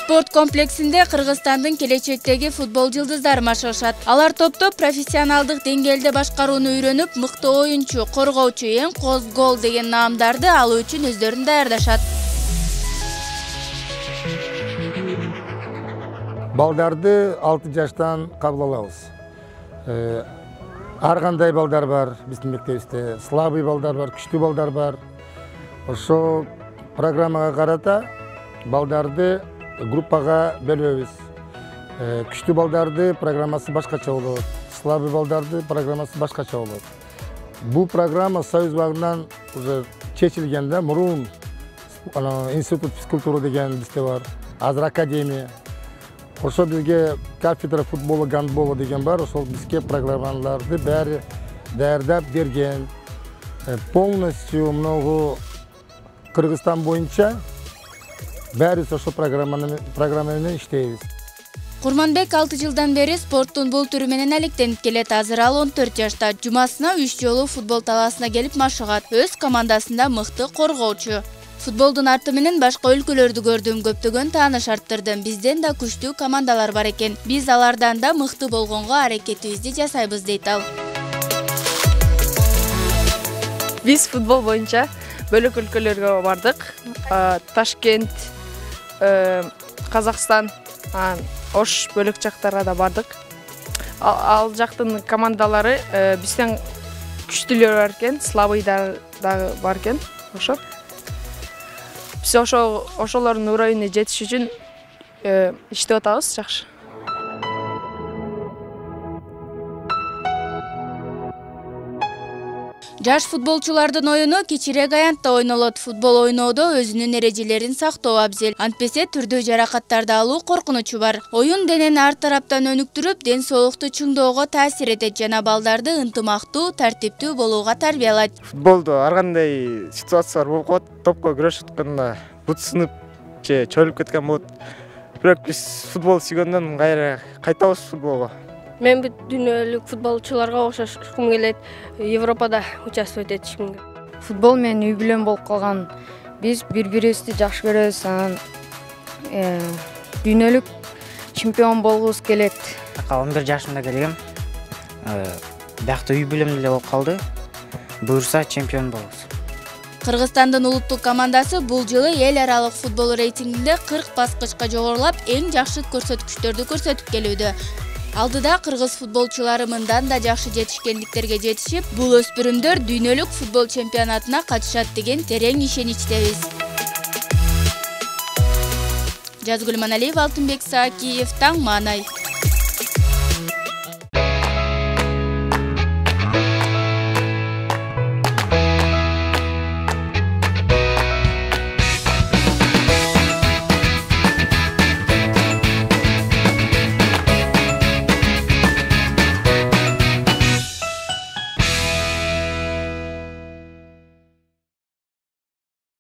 Спорт комплексинде Кыргызстандын келечектеги футбол жылдыздары машыгышат. Алар топто профессионалдык деңгээлде башкарууну үйрөнүп, мыкты оюнчу, коргоочу, эң коз гол деген наамдарды алуу үчүн өздөрүн даярдашат. Балдарды 6 жаштан кабыл алабыз. Ар кандай балдар бар биздин мектебибизде. Слабый балдар бар, күчтүү балдар бар. Ошо программага карата балдарды группага бөлөбүз. Күчтүү балдарды программасы башкача болот. Слабый балдарды программасы башкача болот. Бул программа Союз багынан уже чечилген да, мурун институт физкультура деген бизде бар, азыр академия. Ошо бизге кафедра футбола, гандбола деген бар, ошол бизге программаларды баары даярдап берген. Полностью многу Кыргызстан боюнча баарыбыз ошо программа менен иштейбиз. Курманбек 6 жылдан бери спорттун бул түрү менен алектенип келет. Азыр ал 14 жашта. Жумасына 3 жолу футбол талаасына келип машыгат. Өз командасында мыкты коргоочу. Футболдун арты менен башка өлкөлөрдү көрдүм, көптөгөн тааныш арттырдым. Бизден да күчтүү командалар бар экен. Биз алардан да мыкты болгонго аракетибизди жасайбыз, дейт ал. Биз футбол боюнча бөлөк өлкөлөргө бардык. Ташкент, Казакстан, Ош бөлөк жактарга да бардык. Ал жактын командалары бизден күчтүүлөр бар экен, слабыйдар да бар экен. Ошо биз ошолордун уровенине жетиш үчүн иштеп атабыз, жакшы. Жаш футболчулардын оюну кичирээк аянтта ойнолот. Футбол ойноодо өзүнүн эрежелерин сактоо абзел. Антпесе түрдүү жаракаттарды алуу коркунучу бар. Оюн денени ар тараптан өнүктүрүп, ден соолукту чыңдоого таасир этет жана балдарды ынтымактуу, тартиптүү болууга тарбиялайт. Футболдо ар кандай ситуациялар болуп калат. Топко күрөшүп атканда бут сынып же чөйүлүп кеткен болот. Бирок биз футбол сүйгөндөн кайра кайтабыз футболго. Мен бүт дүйнөлүк футболчуларга окшошкум келет. Европада участвовать этишким келет. Футбол менен үй бүлөм болуп калган. Биз бири-бирибизди жакшы көрөбүз, анан дүйнөлүк чемпион болгубуз келет. 11 жашымда келгем. Биякта үй бүлөм деле болуп калды. Буюрса чемпион болобуз. Кыргызстандын улуттук командасы бул жылы эл аралык футбол рейтингинде 40 баскычка жогорулап, эң жакшы көрсөткүчтөрдү көрсөтүп келүүдө. Алдыда кыргыз футболчулары мындан да жакшы жетишкендиктерге жетишип, бул өспүрүмдөр дүйнөлүк футбол чемпионатына катышат деген терең ишеничтебиз. Жазгүл Маналиев, Алтынбек Саакиев, Таң Маанай.